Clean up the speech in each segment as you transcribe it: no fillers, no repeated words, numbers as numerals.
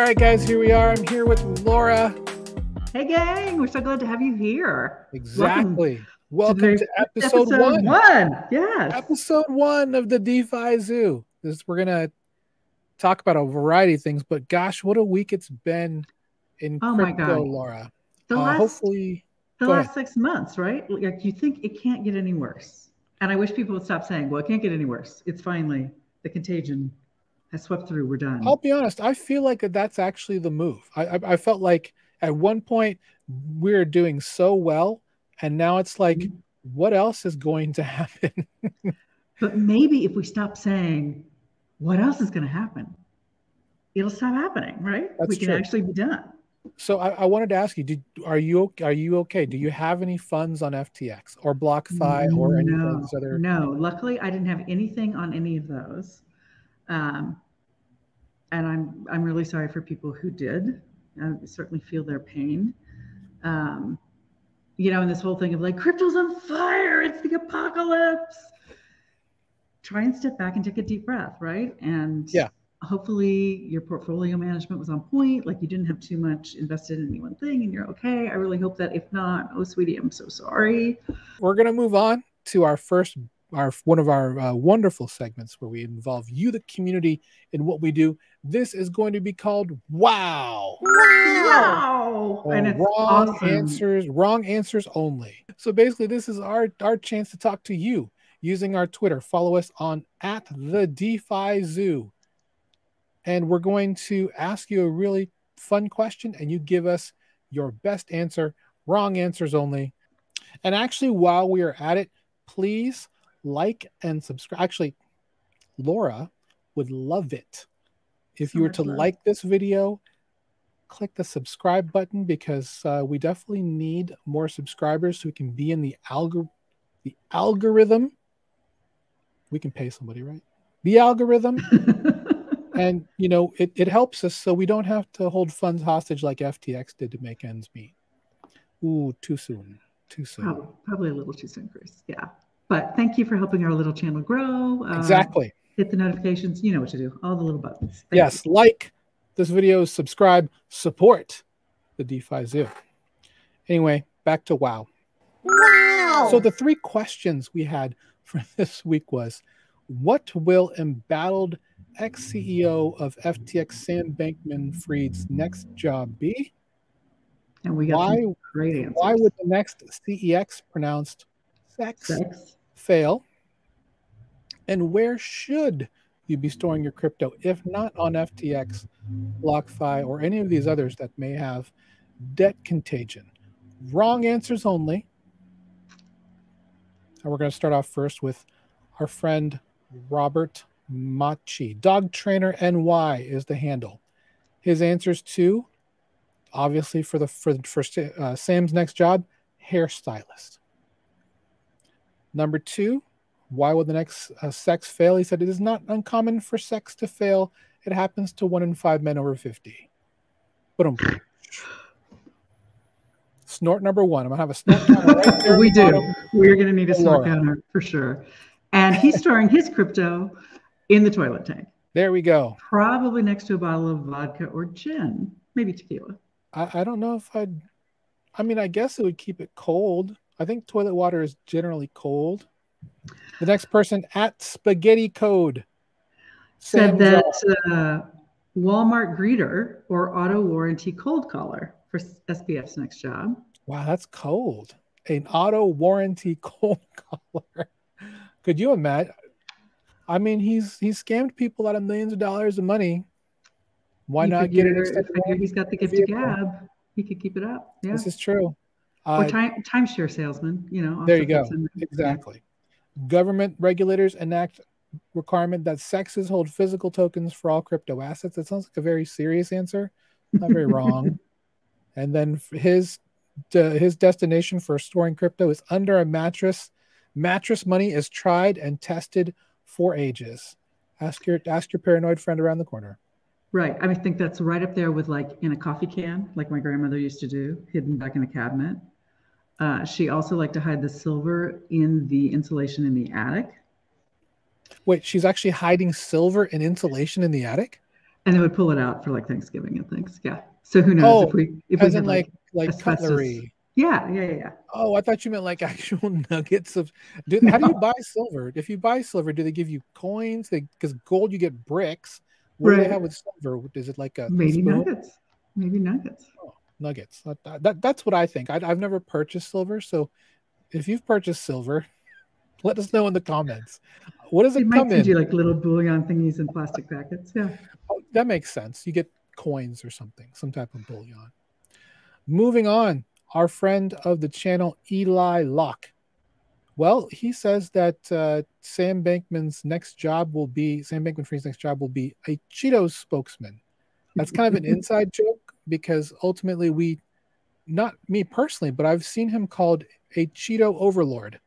right, guys, here we are. I'm here with Laura. Hey, gang. We're so glad to have you here. Exactly. Welcome to episode one. Yes. Episode 1 of the DeFi Zoo. We're going to talk about a variety of things, but gosh, what a week it's been in crypto, my God. Laura. The last 6 months, right? Like, you think it can't get any worse. And I wish people would stop saying, well, it can't get any worse. It's finally, the contagion has swept through. We're done. I'll be honest. I feel like that's actually the move. I felt like at one point we were doing so well, and now it's like, what else is going to happen? But maybe if we stop saying, what else is going to happen? It'll stop happening, right? We can actually be done. So I wanted to ask you, are you okay? Do you have any funds on FTX or BlockFi or any of those other? No, luckily I didn't have anything on any of those. And I'm really sorry for people who did. I certainly feel their pain. You know, and this whole thing of like, crypto's on fire, it's the apocalypse. Try and step back and take a deep breath, right? And hopefully your portfolio management was on point, like you didn't have too much invested in any one thing and you're okay. I really hope that. If not, oh sweetie, I'm so sorry. We're going to move on to one of our wonderful segments where we involve you, the community, in what we do. This is going to be called Wow. Wow. And it's wrong answers only. So basically this is our chance to talk to you using our Twitter. Follow us on @the-DeFi-Zoo. And we're going to ask you a really fun question, and you give us your best answer, wrong answers only. And actually, while we are at it, please like and subscribe. Actually, Laura would love it if you were to like this video, click the subscribe button, because we definitely need more subscribers so we can be in the algorithm. We can pay somebody, right? The algorithm. And, you know, it helps us so we don't have to hold funds hostage like FTX did to make ends meet. Ooh, too soon. Too soon. Probably a little too soon, Chris. Yeah. But thank you for helping our little channel grow. Exactly. Hit the notifications. You know what to do. All the little buttons. Yes. Like this video, subscribe, support the DeFi Zoo. Anyway, back to Wow. Wow. So the 3 questions we had for this week was, what will embattled ex-CEO of FTX Sam Bankman-Fried's next job be? And we got some great answers. Why would the next CEX, pronounced sex, fail? And where should you be storing your crypto if not on FTX, BlockFi, or any of these others that may have debt contagion? Wrong answers only. And we're going to start off first with our friend Robert Machi. Dog Trainer NY is the handle. His answers to, obviously, for Sam's next job, hairstylist. Number 2, why would the next sex fail? He said it is not uncommon for sex to fail. It happens to 1 in 5 men over 50. Boom. Snort number 1. I'm gonna have a snort counter right there. We do. We're gonna need a snort counter for sure. And he's storing his crypto in the toilet tank. There we go. Probably next to a bottle of vodka or gin, maybe tequila. I don't know if I mean, I guess it would keep it cold. I think toilet water is generally cold. The next person at Spaghetti Code said that Walmart greeter or auto warranty cold caller for SBF's next job. Wow, that's cold. An auto warranty cold caller. Could you imagine? I mean, he's scammed people out of millions of dollars of money. Why not get it? He's got the gift of gab. He could keep it up. Yeah, this is true. Or timeshare salesman. You know. There you go. Exactly. Government regulators enact requirement that sexes hold physical tokens for all crypto assets. That sounds like a very serious answer. Not very wrong. And then his destination for storing crypto is under a mattress. Mattress money is tried and tested for ages. Ask your paranoid friend around the corner. Right. I think that's right up there with, like, in a coffee can, like my grandmother used to do, hidden back in a cabinet. She also liked to hide the silver in the insulation in the attic. Wait, she's actually hiding silver and insulation in the attic? And they would pull it out for like Thanksgiving and things. Yeah. So who knows if we had like asbestos. cutlery. Yeah. Oh, I thought you meant like actual nuggets of. How do you buy silver? If you buy silver, do they give you coins? Because gold you get bricks. What do they have with silver? Is it like a maybe spoon? nuggets? Maybe nuggets. Oh, nuggets. That's what I think. I've never purchased silver, so if you've purchased silver, let us know in the comments. What does it come in? They might send you like little bullion thingies in plastic packets. Yeah. Oh, that makes sense. You get coins or something, some type of bullion. Moving on, our friend of the channel, Eli Locke. Well, he says that Sam Bankman-Fried's next job will be a Cheetos spokesman. That's kind of an inside joke because ultimately not me personally, but I've seen him called a Cheeto overlord.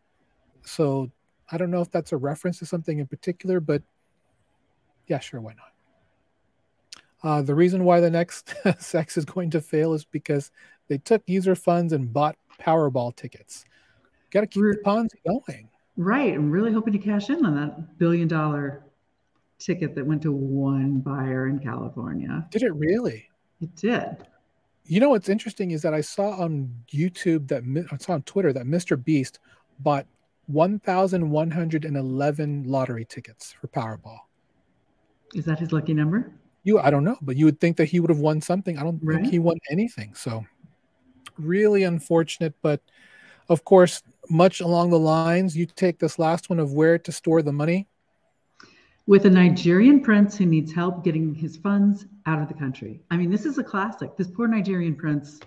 So I don't know if that's a reference to something in particular, but yeah, sure, why not? The reason why the next sex is going to fail is because they took user funds and bought Powerball tickets. Got to keep the Ponzi going. Right. I'm really hoping to cash in on that $1 billion ticket that went to one buyer in California. Did it really? It did. You know what's interesting is that I saw on YouTube I saw on Twitter that Mr. Beast bought 1,111 lottery tickets for Powerball. Is that his lucky number? I don't know, but you would think that he would have won something. I don't think he won anything. So really unfortunate, but of course, much along the lines, you take this last one of where to store the money. With a Nigerian prince who needs help getting his funds out of the country. I mean, this is a classic. This poor Nigerian prince,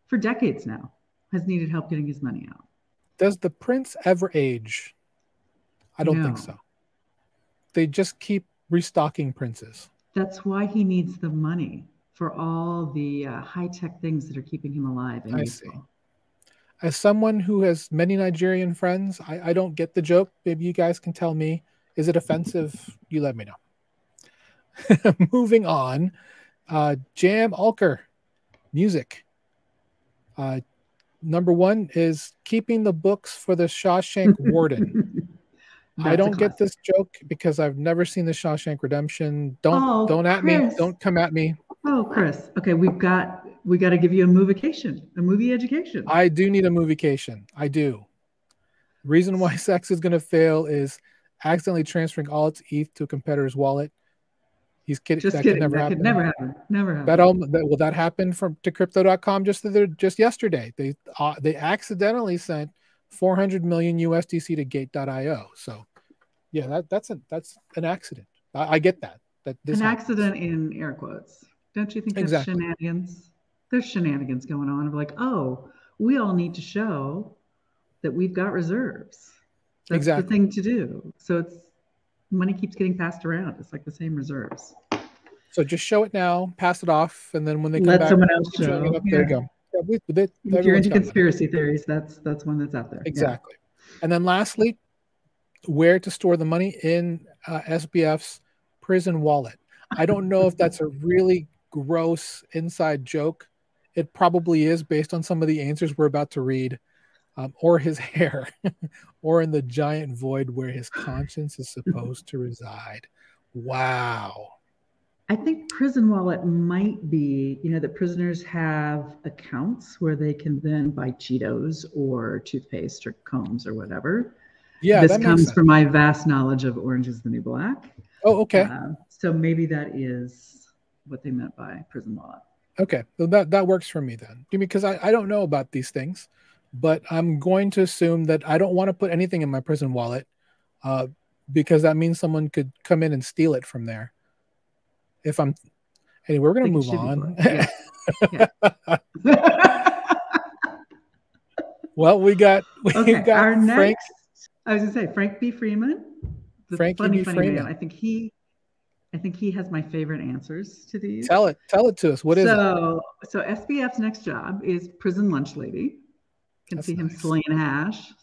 for decades now, has needed help getting his money out. Does the prince ever age? I don't think so. They just keep restocking princes. That's why he needs the money for all the high-tech things that are keeping him alive and useful. See. As someone who has many Nigerian friends, I don't get the joke. Maybe you guys can tell me. Is it offensive? You let me know. Moving on. Jam Alker. Music. Number one is keeping the books for the Shawshank Warden. I don't get this joke because I've never seen the Shawshank Redemption. Don't at me. Don't come at me. Oh, Chris. Okay, we got to give you a movie education. I do need a moviecation. I do. Reason why sex is going to fail is accidentally transferring all its ETH to a competitor's wallet. He's kidding. Just kidding. That could never happen. Never happen. That happened to crypto.com just yesterday. They accidentally sent 400 million USDC to Gate.io. So yeah, that's an accident. I get that. An accident in air quotes. Don't you think that's shenanigans? There's shenanigans going on of like, oh, we all need to show that we've got reserves. That's the thing to do. So money keeps getting passed around. It's like the same reserves. So just show it now, pass it off, and then when they come let back, someone else show. There you go. Yeah, if you're into conspiracy theories, that's one that's out there. Exactly. Yeah. And then lastly, where to store the money in SBF's prison wallet. I don't know if that's a really gross inside joke. It probably is based on some of the answers we're about to read, or his hair, or in the giant void where his conscience is supposed to reside. Wow. I think prison wallet might be, that prisoners have accounts where they can then buy Cheetos or toothpaste or combs or whatever. Yeah, this comes from my vast knowledge of Orange is the New Black. Oh, okay. So maybe that is what they meant by prison wallet. Okay, so that works for me then, because I don't know about these things, but I'm going to assume that I don't want to put anything in my prison wallet, because that means someone could come in and steal it from there. Anyway, we're going to move on. Yeah. Well, we got our next. I was going to say Frank B. Freeman. Frank B. Freeman. Man. I think he has my favorite answers to these. Tell it to us. What is it? So SBF's next job is prison lunch lady. Can see him slaying hash.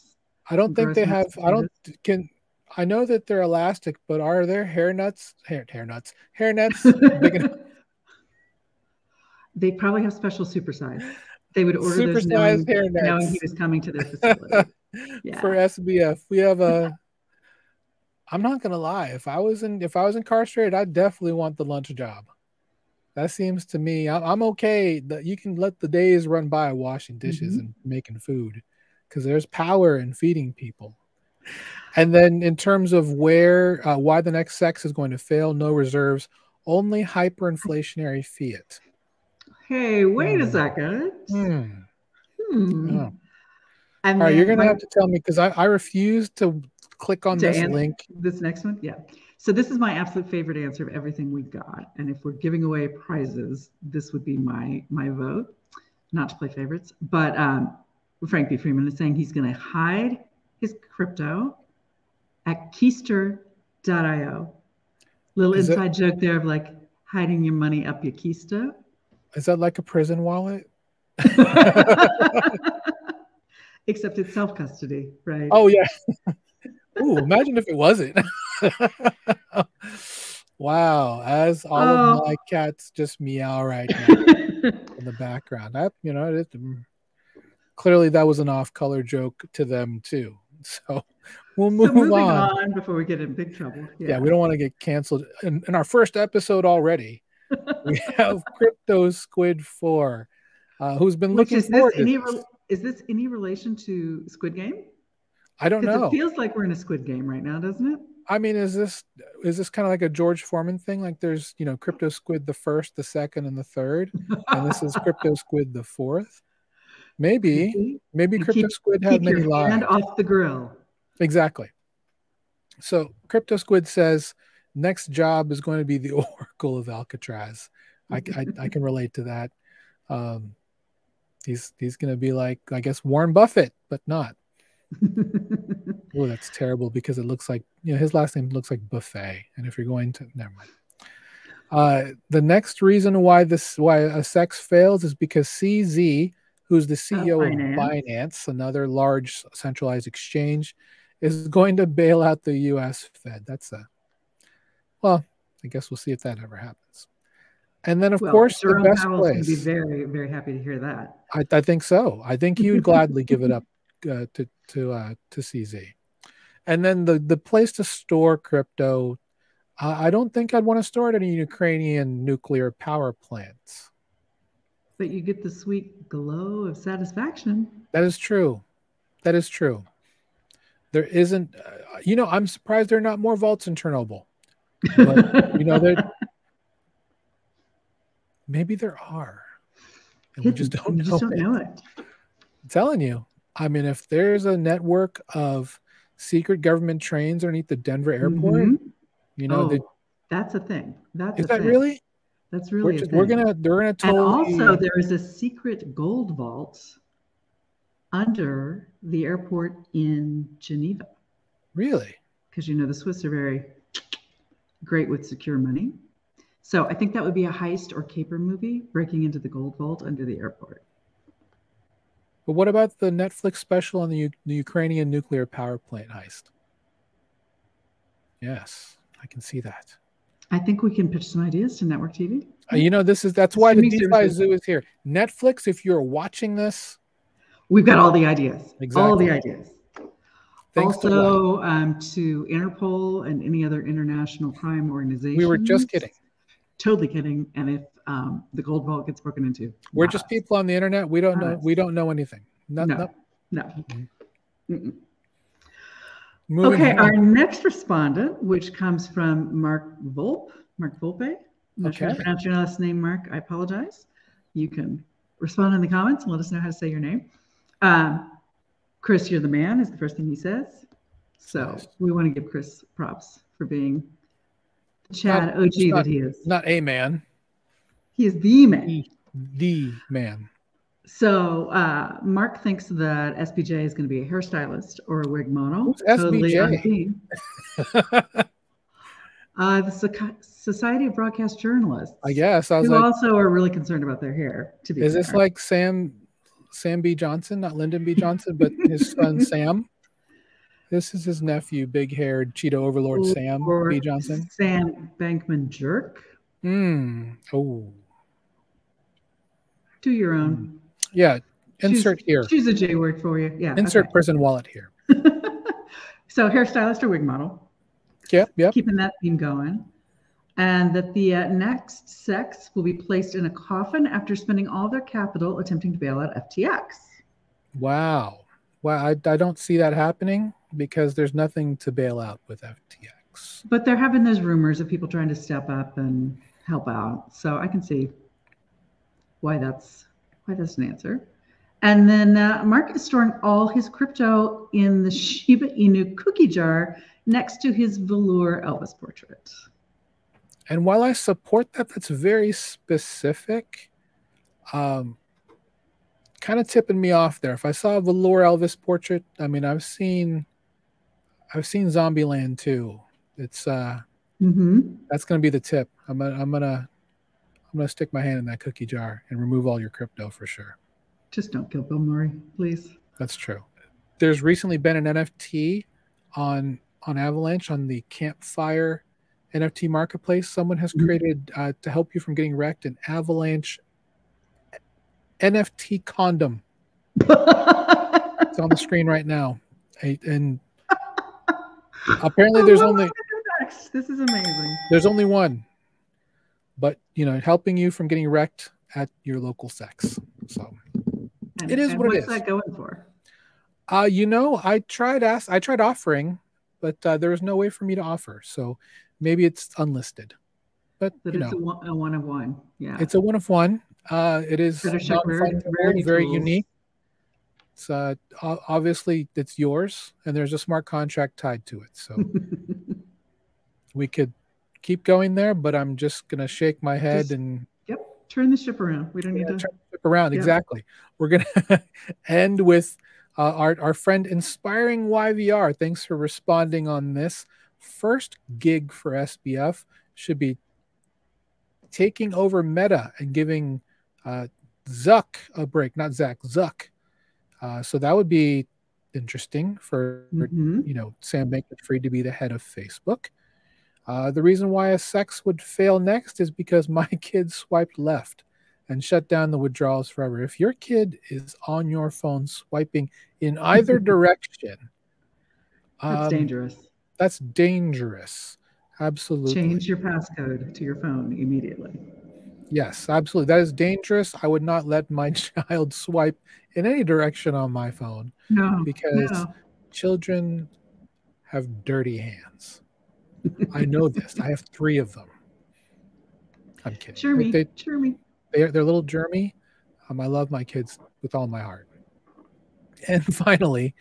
I don't think they have. I know that they're elastic, but are there hair nets big enough? They probably have special supersize. They would order supersized hair nets knowing he was coming to their facility. Yeah. For SBF, we have a. I'm not gonna lie. If I was incarcerated, I'd definitely want the lunch job. That seems to me, I'm okay that you can let the days run by washing dishes and making food, because there's power in feeding people. And then in terms of why the next SEX is going to fail, no reserves, only hyperinflationary fiat. Hey, wait a second. Oh. And all right, you're going to have to tell me, because I refuse to click on this link. This next one? Yeah. So this is my absolute favorite answer of everything we got. And if we're giving away prizes, this would be my vote. Not to play favorites. But Frank B. Freeman is saying he's going to hide his crypto at keister.io. Little inside joke there of like hiding your money up your keister. Is that like a prison wallet? Except it's self-custody, right? Oh, yeah. Ooh, imagine if it wasn't. Wow, as all of my cats just meow right now in the background. Clearly that was an off-color joke to them too. So we'll move on before we get in big trouble. Yeah, we don't want to get canceled. In our first episode already, we have Crypto Squid 4, who's been looking forward to this. Is this any relation to Squid Game? I don't know. It feels like we're in a Squid Game right now, doesn't it? I mean, is this kind of like a George Foreman thing? Like there's, Crypto Squid the first, the second, and the third, and this is Crypto Squid the fourth. Maybe Crypto Squid had many lives. Hand off the grill. Exactly. So Crypto Squid says next job is going to be the Oracle of Alcatraz. I can relate to that. He's going to be like, I guess, Warren Buffett, but not. Oh, that's terrible, because it looks like, his last name looks like Buffet. And if you're going to, never mind. The next reason why a SEX fails is because CZ, who's the CEO of Binance, another large centralized exchange, is going to bail out the U.S. Fed. I guess we'll see if that ever happens. And then, of course, Jerome the best Powell's place. Going to be very, very happy to hear that. I think so. I think he would gladly give it up to CZ. And then the place to store crypto, I don't think I'd want to store it at a Ukrainian nuclear power plants. But you get the sweet glow of satisfaction. That is true. There isn't, I'm surprised there are not more vaults in Chernobyl. But, maybe there are. And we just don't know it. I'm telling you. I mean, if there's a network of secret government trains underneath the Denver airport, that's a thing. Is that really? That's really a thing. They're gonna totally. And also, there is a secret gold vault under the airport in Geneva. Really? Because the Swiss are very great with secure money. So I think that would be a heist or caper movie, breaking into the gold vault under the airport. But what about the Netflix special on the Ukrainian nuclear power plant heist? Yes, I can see that. I think we can pitch some ideas to network TV. That's why the DeFi Zoo is here. Netflix, if you're watching this, we've got all the ideas. Exactly. All the ideas. Thanks also, to Interpol and any other international crime organizations. We were just kidding. Totally kidding. And if the gold vault gets broken into, we're just people on the internet. We don't know. We don't know anything. No. Mm-mm. Okay, our next respondent, which comes from Mark Volpe. I'm not sure how to pronounce your last name, Mark. I apologize. You can respond in the comments and let us know how to say your name. Chris, you're the man is the first thing he says. So we want to give Chris props for being the Chad OG that he is. Not a man. He is the man. The man. So Mark thinks that SBJ is going to be a hairstylist or a wig model. Who's SBJ? The Society of Broadcast Journalists. I guess. Who also are really concerned about their hair. To be fair. This like Sam B. Johnson, not Lyndon B. Johnson, but his son Sam? This is his nephew, big-haired Cheeto overlord Sam B. Johnson. Sam Bankman-Jerk. Oh. Do your own. Yeah. Insert here. Choose a J word for you. Yeah. Insert prison wallet here. So hairstylist or wig model. Yeah. Keeping that theme going. And that the next SEX will be placed in a coffin after spending all their capital attempting to bail out FTX. Wow. Well, I don't see that happening because there's nothing to bail out with FTX. But there have been those rumors of people trying to step up and help out. So I can see why that's an answer. And then Mark is storing all his crypto in the Shiba Inu cookie jar next to his velour Elvis portrait. And while I support that, that's very specific. Kind of tipping me off there. If I saw a velour Elvis portrait, I mean, I've seen Zombieland too. It's that's gonna be the tip. I'm gonna stick my hand in that cookie jar and remove all your crypto for sure. Just don't kill Bill Murray, please. That's true. There's recently been an NFT on Avalanche on the Campfire NFT marketplace. Someone has created to help you from getting wrecked an Avalanche NFT condom. It's on the screen right now, and apparently there's only this is amazing. There's only one, but helping you from getting wrecked at your local sex. So it is what it is. What's that going for? I tried offering, but there was no way for me to offer. So maybe it's unlisted. But it's a one of one. Yeah, it's a one of one. It is very unique. It's obviously it's yours, and there's a smart contract tied to it. So we could keep going there, but I'm just gonna shake my head and turn the ship around. We don't need to turn the ship around. Yep. Exactly. We're gonna end with our friend Inspiring YVR. Thanks for responding on this. First gig for SBF should be taking over Meta and giving Zuck a break, not Zach, Zuck. So that would be interesting for Sam Bankman-Fried to be the head of Facebook. The reason why a SEX would fail next is because my kid swiped left and shut down the withdrawals forever. If your kid is on your phone swiping in either direction, that's dangerous. That's dangerous. Absolutely. Change your passcode to your phone immediately. Yes, absolutely. That is dangerous. I would not let my child swipe in any direction on my phone. No, because children have dirty hands. I know this. I have 3 of them. I'm kidding. Germy. They're little germy. I love my kids with all my heart. And finally,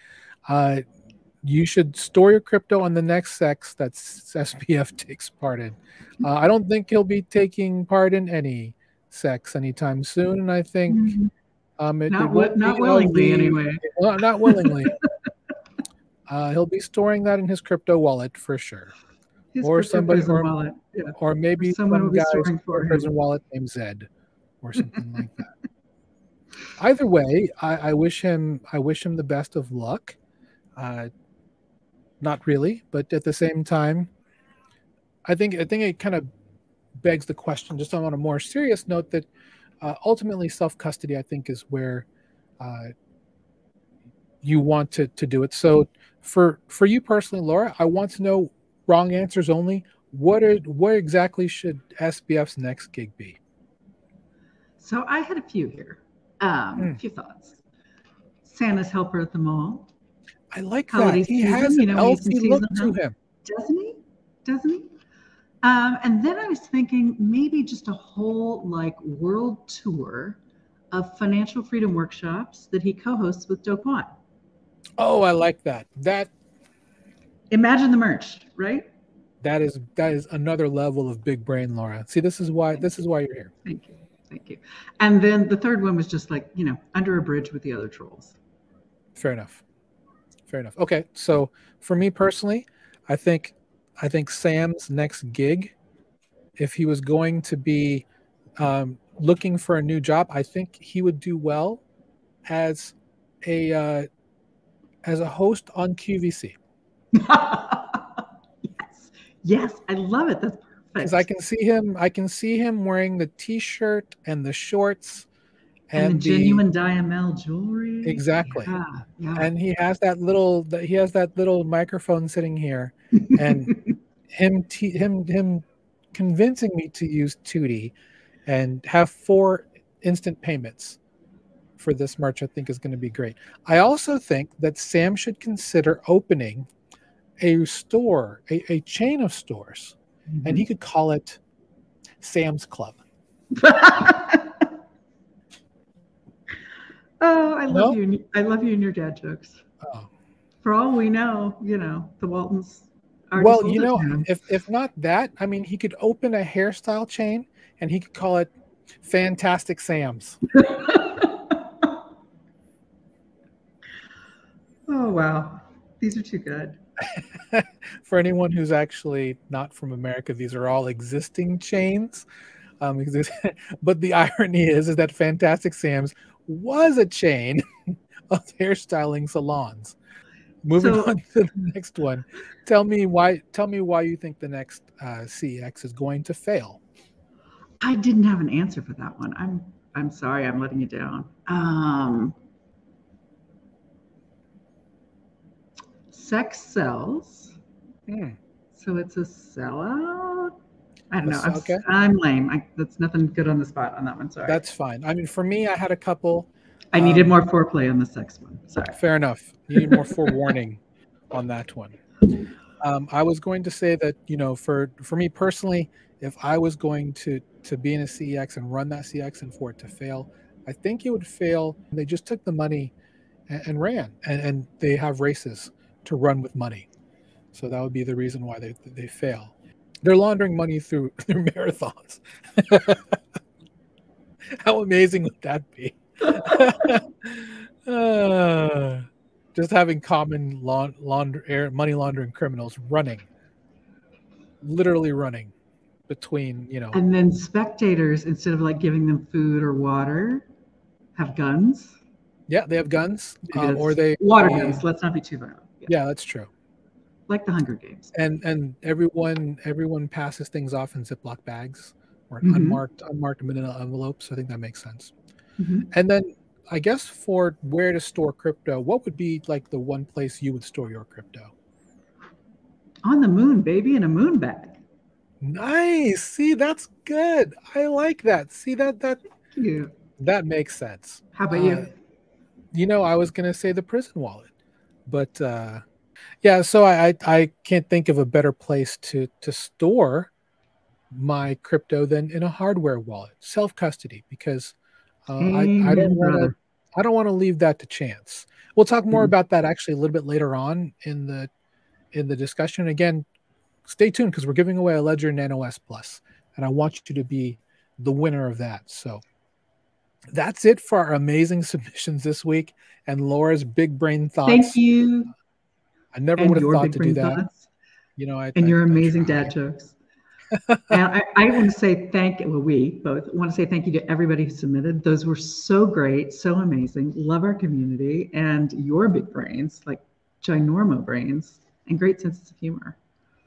you should store your crypto on the next SEX that SBF takes part in. I don't think he'll be taking part in any SEX anytime soon, and I think not willingly anyway. Well, not willingly. He'll be storing that in his crypto wallet for sure. Or somebody, or maybe someone will be storing for his wallet named Zed, or something like that. Either way, I wish him the best of luck. Not really, but at the same time, I think it kind of begs the question, just on a more serious note, that ultimately self-custody, I think, is where you want to do it. So for you personally, Laura, I want to know, wrong answers only, what exactly should SBF's next gig be? So I had a few here. A few thoughts. Santa's helper at the mall. I like that. He has an elfy look to him. Doesn't he? And then I was thinking maybe just a whole world tour of financial freedom workshops that he co-hosts with Do Kwon. Oh, I like that. Imagine the merch, right? That is another level of big brain, Laura. See, this is why you're here. Thank you. And then the third one was just under a bridge with the other trolls. Fair enough. Okay, so for me personally, I think Sam's next gig, if he was going to be looking for a new job, I think he would do well as a host on QVC. Yes, I love it. That's perfect. Because I can see him wearing the t-shirt and the shorts and the genuine diamel jewelry. Exactly. Yeah. And he has that little microphone sitting here, and him convincing me to use 2D and have 4 instant payments for this merch, I think is going to be great. I also think that Sam should consider opening a store, a chain of stores, and he could call it Sam's Club. Oh, I love you. I love you and your dad jokes. Oh. For all we know, the Waltons are. Well, if not that, I mean, he could open a hairstyle chain and he could call it Fantastic Sam's. Oh, wow. These are too good. For anyone who's actually not from America, these are all existing chains. But the irony is that Fantastic Sam's was a chain of hairstyling salons. Moving on to the next one. Tell me why you think the next CEX is going to fail. I didn't have an answer for that one. I'm sorry, I'm letting you down. Sex sells. So it's a sellout. I don't know. I'm lame. That's nothing good on the spot on that one. Sorry. That's fine. I mean, for me, I had a couple. I needed more foreplay on the sex one. Sorry. Fair enough. You need more forewarning on that one. I was going to say that, for me personally, if I was going to be in a CEX and run that CEX and for it to fail, I think it would fail. They just took the money and ran, and they have races to run with money. So that would be the reason why they fail. They're laundering money through marathons. How amazing would that be? Just having common money laundering criminals literally running between, And then spectators, instead of like giving them food or water, have guns. Yeah, they have guns. Or water guns. Let's not be too violent. Yeah, that's true. Like the Hunger Games. And everyone passes things off in Ziploc bags or unmarked manila envelopes. So I think that makes sense. And then I guess for where to store crypto, what would be like the one place you would store your crypto? On the moon, baby, in a moon bag. Nice. See, that's good. I like that. See, that makes sense. How about you? I was gonna say the prison wallet, but yeah. So I can't think of a better place to store my crypto than in a hardware wallet, self-custody, because I don't want to leave that to chance. We'll talk more about that actually a little bit later on in the discussion. Again, stay tuned because we're giving away a Ledger Nano S Plus, and I want you to be the winner of that. So that's it for our amazing submissions this week and Laura's big brain thoughts. Thank you. I never would have thought to do that. Thoughts. Your amazing dad jokes. And I want to say we both want to say thank you to everybody who submitted. Those were so great, so amazing. Love our community and your big brains, like ginormo brains, and great senses of humor.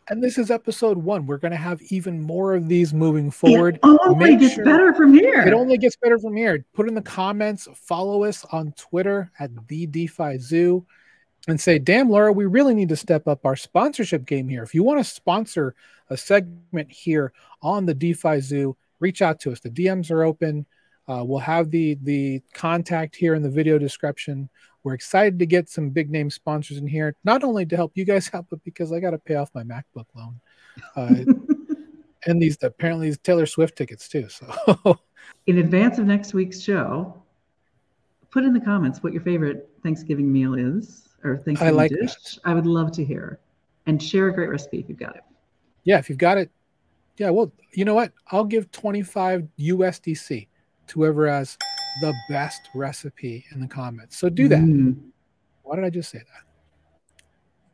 And this is episode 1. We're going to have even more of these moving forward. It only gets better from here. It only gets better from here. Put in the comments, follow us on Twitter at the DeFi Zoo, and say, damn, Laura, we really need to step up our sponsorship game here. If you want to sponsor a segment here on the DeFi Zoo, reach out to us. The DMs are open. We'll have the contact here in the video description. We're excited to get some big name sponsors in here, not only to help you guys out, but because I got to pay off my MacBook loan. And these Taylor Swift tickets too. So in advance of next week's show, put in the comments what your favorite Thanksgiving meal is, or Thanksgiving dish. That. I would love to hear, and share a great recipe if you've got it. Yeah, if you've got it. Yeah, well, you know what? I'll give 25 USDC to whoever has the best recipe in the comments. So do that. Why did I just say that?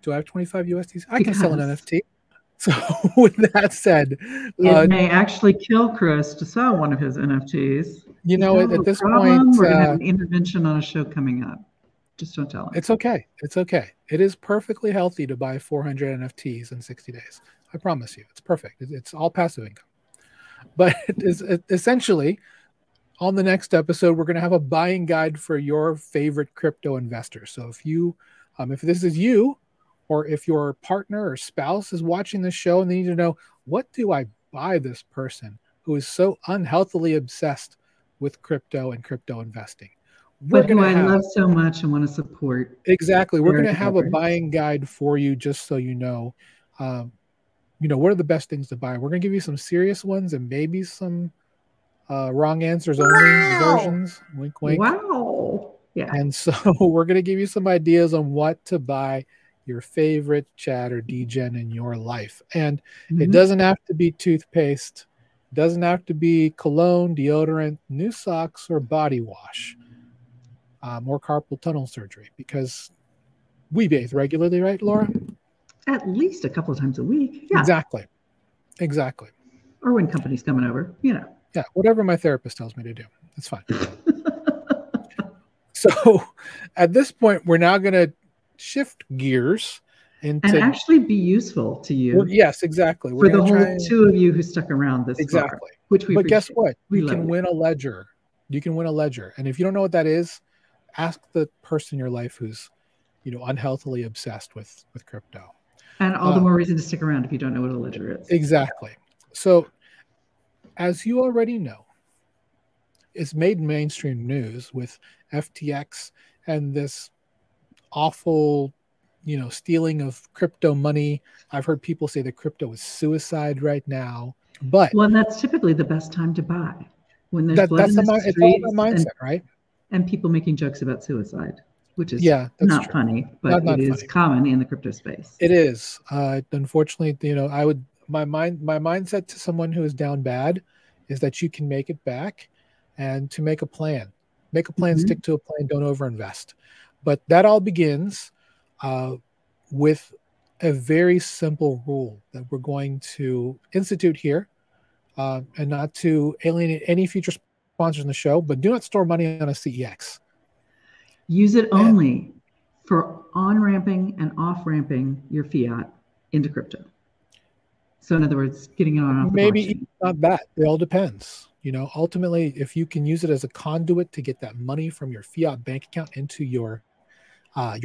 Do I have 25 USDC? I can sell an NFT. So with that said, it may actually kill Chris to sell one of his NFTs. At this point, we're gonna have an intervention on a show coming up. Just don't tell him. It's okay. It's okay. It is perfectly healthy to buy 400 NFTs in 60 days. I promise you, it's perfect. It's all passive income. But essentially, on the next episode, we're going to have a buying guide for your favorite crypto investor. So if this is you, or if your partner or spouse is watching this show and they need to know, what do I buy this person who is so unhealthily obsessed with crypto and crypto investing. But who I love so much and want to support. Exactly. We're going to have a buying guide for you, just so you know, what are the best things to buy. We're going to give you some serious ones and maybe some wrong answers only versions. Wink, wink. Wow. Yeah. And so we're going to give you some ideas on what to buy your favorite chat or degen in your life. And it doesn't have to be toothpaste. It doesn't have to be cologne, deodorant, new socks, or body wash, or carpal tunnel surgery, because we bathe regularly, right, Laura? At least a couple of times a week. Yeah. Exactly. Or when company's coming over, Yeah, whatever my therapist tells me to do. That's fine. So at this point, we're now going to shift gears into and actually be useful to you. Yes, exactly. For the whole two of you who stuck around this far, which we. But guess what? You can win a ledger. You can win a ledger, and if you don't know what that is, ask the person in your life who's, unhealthily obsessed with crypto. And all the more reason to stick around if you don't know what a ledger is. Exactly. So, as you already know, it's made mainstream news with FTX and this awful, stealing of crypto money. I've heard people say that crypto is suicide right now. But and that's typically the best time to buy, when there's blood in the streets, it's all about mindset, right? And people making jokes about suicide, which is not funny, but it is common in the crypto space. It is. Unfortunately, my mindset to someone who is down bad is that you can make it back, and to make a plan, stick to a plan, don't overinvest. But that all begins with a very simple rule that we're going to institute here, and not to alienate any future sponsors in the show, but do not store money on a CEX. Use it only for on-ramping and off-ramping your fiat into crypto. So in other words, getting it on off the maybe not that. It all depends. Ultimately, if you can use it as a conduit to get that money from your fiat bank account into your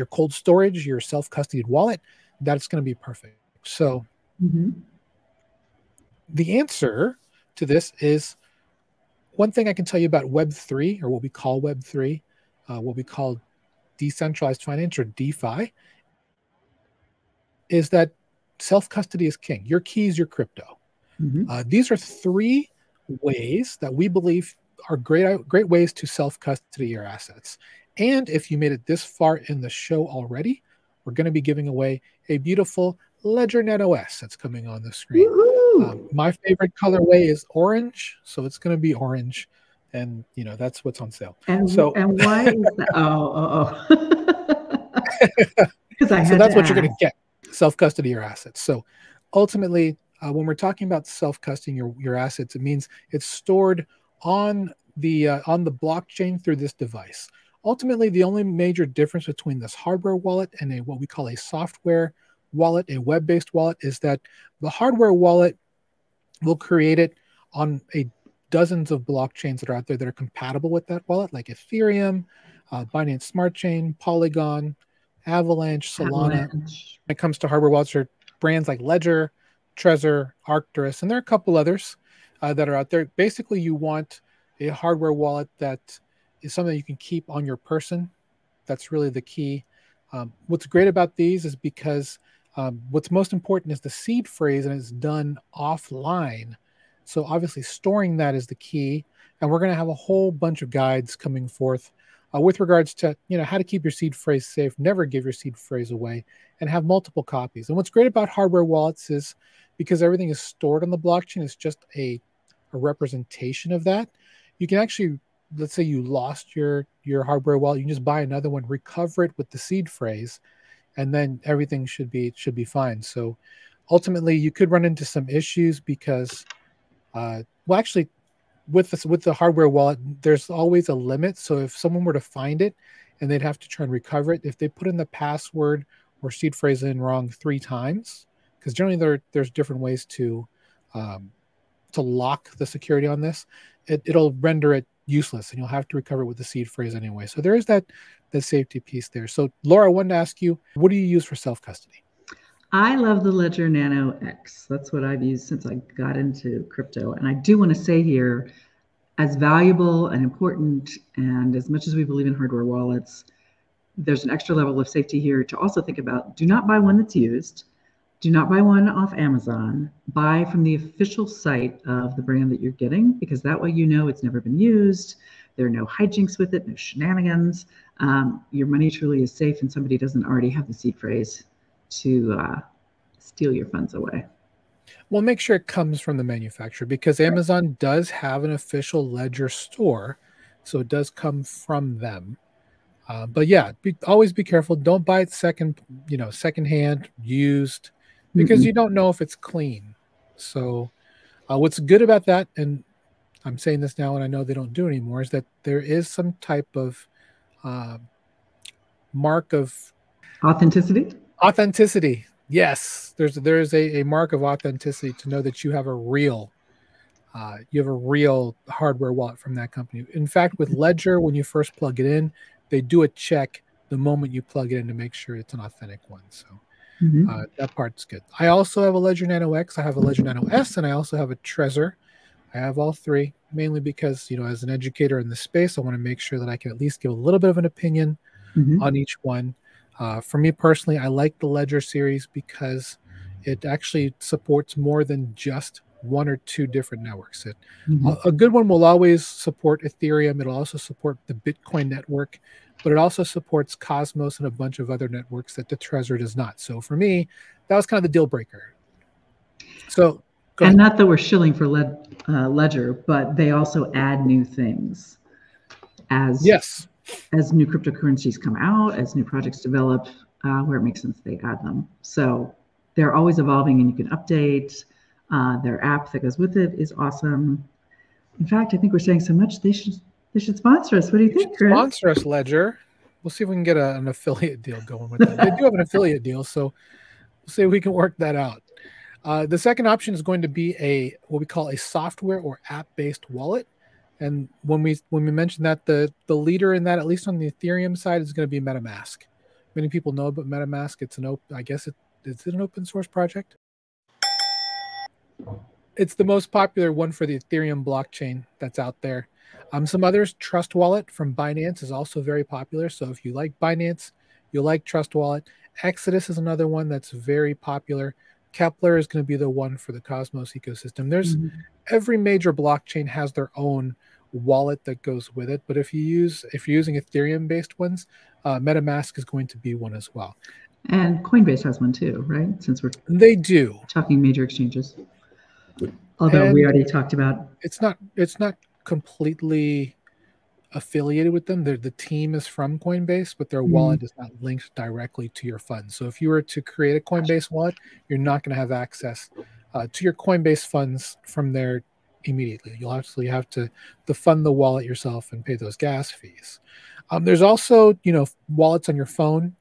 cold storage, your self-custodied wallet, that's going to be perfect. So the answer to this is, one thing I can tell you about Web3, or what we call Web3, what we call Decentralized Finance, or DeFi, is that self-custody is king. Your key is your crypto. These are three ways that we believe are great ways to self-custody your assets. And if you made it this far in the show already, we're going to be giving away a beautiful Ledger Nano S that's coming on the screen. My favorite colorway is orange, so it's going to be orange, and that's what's on sale. And why is that? So that's what you're going to get: self-custody your assets. So ultimately, when we're talking about self-custodying your assets, it means it's stored on the blockchain through this device. Ultimately, the only major difference between this hardware wallet and what we call a software wallet, a web-based wallet, is that the hardware wallet will create it on dozens of blockchains that are out there that are compatible with that wallet, like Ethereum, Binance Smart Chain, Polygon, Avalanche, Solana. When it comes to hardware wallets, are brands like Ledger, Trezor, Arcturus, and there are a couple others that are out there. Basically, you want a hardware wallet that is something you can keep on your person. That's really the key. What's great about these is because what's most important is the seed phrase, and it's done offline. So obviously storing that is the key. And we're going to have a whole bunch of guides coming forth with regards to how to keep your seed phrase safe, never give your seed phrase away, and have multiple copies. And what's great about hardware wallets is, because everything is stored on the blockchain, it's just a representation of that. You can actually, let's say you lost your hardware wallet, you can just buy another one, recover it with the seed phrase, and then everything should be fine. So ultimately, you could run into some issues because, actually, with the hardware wallet, there's always a limit. So if someone were to find it and they'd have to try and recover it, if they put in the password or seed phrase in wrong 3 times, because generally there's different ways to lock the security on this, it'll render it useless, and you'll have to recover it with the seed phrase anyway. So there is that safety piece there. So Laura, I wanted to ask you, what do you use for self-custody? I love the Ledger Nano X. That's what I've used since I got into crypto. And I do want to say here, as valuable and important, and as much as we believe in hardware wallets, there's an extra level of safety here to also think about. Do not buy one that's used. Do not buy one off Amazon. Buy from the official site of the brand that you're getting, because that way you know it's never been used. There are no hijinks with it, no shenanigans. Your money truly is safe, and somebody doesn't already have the seed phrase to steal your funds away. Well, make sure it comes from the manufacturer, because Amazon does have an official Ledger store, so it does come from them. But yeah, always be careful. Don't buy it secondhand, used, because you don't know if it's clean. So what's good about that, and I'm saying this now and I know they don't do it anymore, is that there is some type of mark of authenticity. Yes, there's a mark of authenticity to know that you have a real hardware wallet from that company. In fact, with Ledger, when you first plug it in, they do a check the moment you plug it in to make sure it's an authentic one. So that part's good. I also have a Ledger Nano X, I have a Ledger Nano S, and I also have a Trezor. I have all three, mainly because, as an educator in the space, I want to make sure that I can at least give a little bit of an opinion on each one. For me personally, I like the Ledger series because it actually supports more than just one or two different networks. A good one will always support Ethereum. It'll also support the Bitcoin network, but it also supports Cosmos and a bunch of other networks that the Trezor does not. So for me, that was kind of the deal breaker. So, and not that we're shilling for Ledger, but they also add new things as new cryptocurrencies come out, as new projects develop, where it makes sense they add them. So they're always evolving, and you can update. Their app that goes with it is awesome. In fact, I think we're saying so much they should sponsor us. What do you think, Chris? Sponsor us, Ledger. We'll see if we can get an affiliate deal going with them. They do have an affiliate deal, so we'll see if we can work that out. The second option is going to be what we call a software or app-based wallet. And when we mentioned that, the leader in that, at least on the Ethereum side, is going to be MetaMask. Many people know about MetaMask. It's is it an open source project? It's the most popular one for the Ethereum blockchain that's out there. Some others, Trust Wallet from Binance is also very popular. So if you like Binance, you'll like Trust Wallet. Exodus is another one that's very popular. Kepler is going to be the one for the Cosmos ecosystem. There's every major blockchain has their own wallet that goes with it. But if you're using Ethereum-based ones, MetaMask is going to be one as well. And Coinbase has one too, right? Since they do talking major exchanges. Although we already talked about it's not completely affiliated with them. The team is from Coinbase, but their wallet is not linked directly to your funds. So if you were to create a Coinbase wallet, you're not going to have access to your Coinbase funds from there immediately. You'll actually have to fund the wallet yourself and pay those gas fees. There's also wallets on your phone.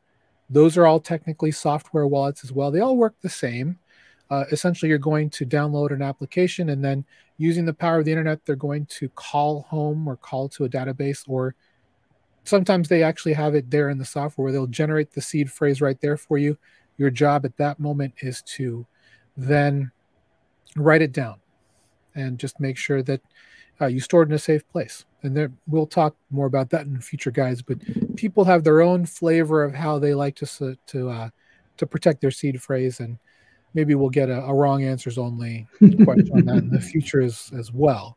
Those are all technically software wallets as well. They all work the same. Essentially, you're going to download an application, and then using the power of the internet, they're going to call home or call to a database, or sometimes they actually have it there in the software where they'll generate the seed phrase right there for you. Your job at that moment is to then write it down and just make sure that you store it in a safe place. And we'll talk more about that in future guides, but people have their own flavor of how they like to protect their seed phrase, and maybe we'll get a wrong answers only question on that in the future as well.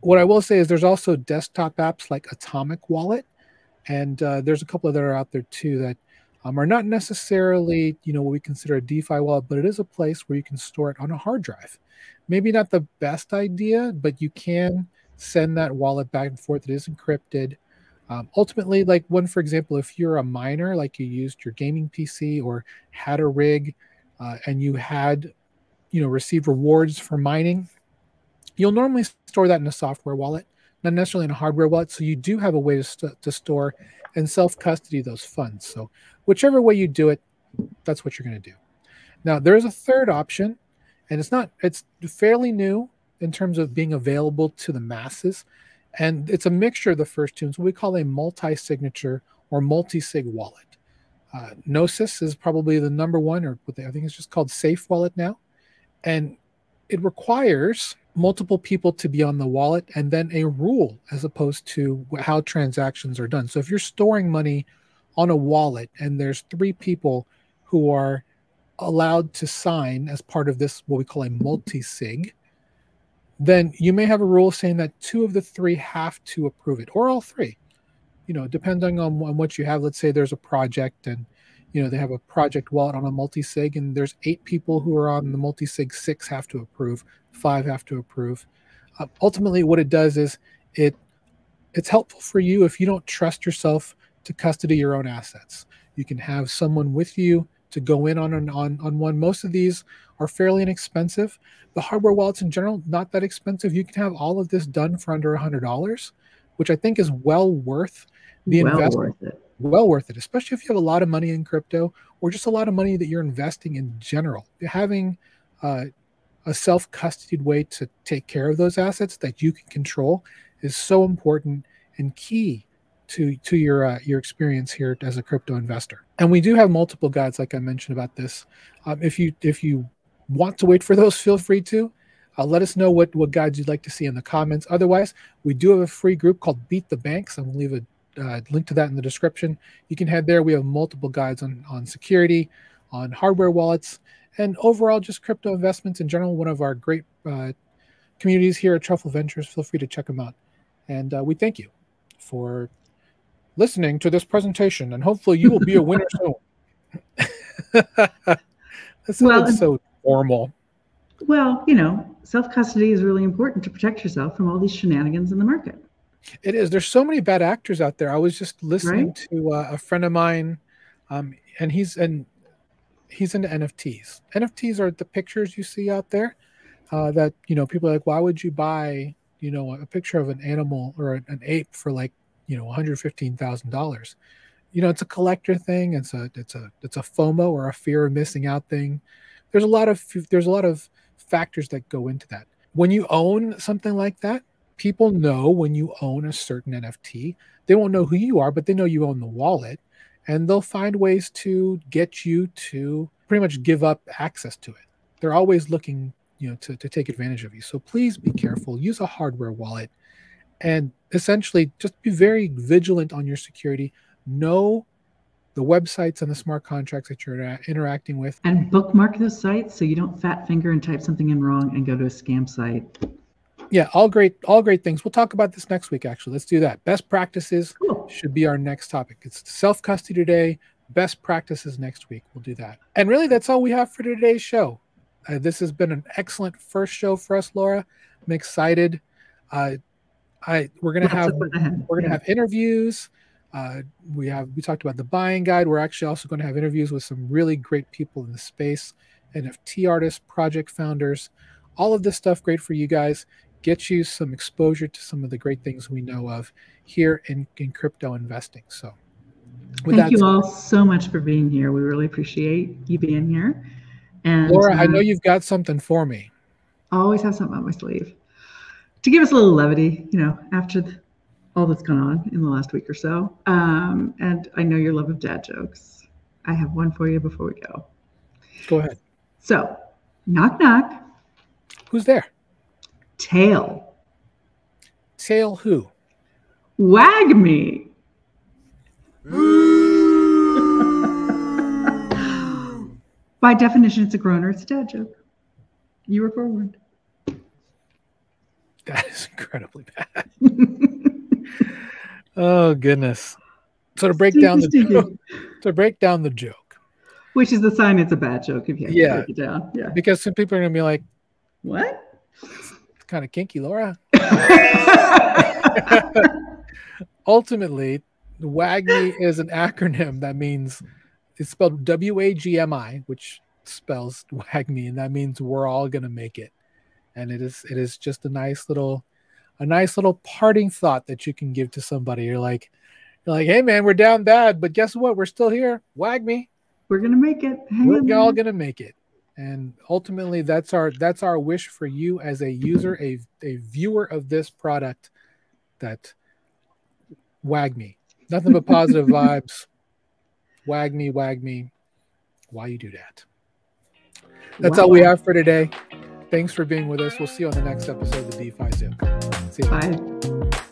What I will say is there's also desktop apps like Atomic Wallet, and there's a couple that are out there too that are not necessarily what we consider a DeFi wallet, but it is a place where you can store it on a hard drive. Maybe not the best idea, but you can send that wallet back and forth. It is encrypted. Ultimately, like one, for example, if you're a miner, like you used your gaming PC or had a rig, and you had, received rewards for mining, you'll normally store that in a software wallet, not necessarily in a hardware wallet. So you do have a way to store and self-custody those funds. So whichever way you do it, that's what you're going to do. Now, there is a third option, and it's fairly new in terms of being available to the masses. And it's a mixture of the first two. It's what we call a multi-signature or multi-sig wallet. Gnosis is probably the number one, or what I think it's just called Safe Wallet now. And it requires multiple people to be on the wallet and then a rule as opposed to how transactions are done. So if you're storing money on a wallet and there's 3 people who are allowed to sign as part of this, what we call a multi-sig, then you may have a rule saying that 2 of the 3 have to approve it, or all 3. Depending on what you have. Let's say there's a project and, they have a project wallet on a multi-sig and there's 8 people who are on the multi-sig, 6 have to approve, 5 have to approve. Ultimately, what it does is it's helpful for you if you don't trust yourself to custody your own assets. You can have someone with you to go in on one. Most of these are fairly inexpensive. The hardware wallets in general, not that expensive. You can have all of this done for under $100, which I think is well worth the investment. Well worth it, especially if you have a lot of money in crypto or just a lot of money that you're investing in general. Having a self-custodied way to take care of those assets that you can control is so important and key to your experience here as a crypto investor. And we do have multiple guides, like I mentioned, about this. If you want to wait for those, feel free to. Let us know what guides you'd like to see in the comments. Otherwise, we do have a free group called Beat the Banks. I'm going to leave a link to that in the description. You can head there. We have multiple guides on security, on hardware wallets, and overall just crypto investments in general. One of our great communities here at Truffle Ventures. Feel free to check them out. And we thank you for listening to this presentation, and hopefully you will be a winner soon. That sounds so formal. Well, self-custody is really important to protect yourself from all these shenanigans in the market. It is. There's so many bad actors out there. I was just listening to a friend of mine, and he's into NFTs. NFTs are the pictures you see out there that, people are like, why would you buy, a picture of an animal or an ape for like, $115,000? It's a collector thing. It's a FOMO, or a fear of missing out thing. There's a lot of factors that go into that. When you own something like that, people know when you own a certain NFT. They won't know who you are, but they know you own the wallet, and they'll find ways to get you to pretty much give up access to it. They're always looking, to take advantage of you. So please be careful. Use a hardware wallet, and essentially just be very vigilant on your security. Know the websites and the smart contracts that you're interacting with, and bookmark those sites so you don't fat finger and type something in wrong and go to a scam site. Yeah, all great things. We'll talk about this next week, actually. Let's do that. Best practices should be our next topic. It's self-custody today, best practices next week. We'll do that. And really, that's all we have for today's show. This has been an excellent first show for us, Laura. I'm excited. We're gonna have interviews. We talked about the buying guide. We're actually also going to have interviews with some really great people in the space, NFT artists, project founders, all of this stuff great for you guys. Get you some exposure to some of the great things we know of here in crypto investing. So thank you all so much for being here. We really appreciate you being here. And Laura, I know you've got something for me. I always have something up my sleeve to give us a little levity, after all that's gone on in the last week or so. And I know your love of dad jokes. I have one for you before we go. Go ahead. So, knock, knock. Who's there? Tail. Tail who? Wag me. By definition, it's a groaner. It's a dad joke. You were forewarned. That is incredibly bad. Oh goodness! So to break down the joke, which is the sign it's a bad joke if you have to break it down. Yeah, because some people are gonna be like, "What? It's kind of kinky, Laura." Ultimately, WAGMI is an acronym that means it's spelled WAGMI, which spells WAGMI, and that means we're all gonna make it. And it is just a nice little parting thought that you can give to somebody. You're like, hey man, we're down bad, but guess what? We're still here. Wag me. We're gonna make it. We're all gonna make it. And ultimately, that's our wish for you as a user, a viewer of this product. That wag me. Nothing but positive vibes. wag me while you do that. That's all we have for today. Thanks for being with us. We'll see you on the next episode of the DeFi Zoo. See you. Bye.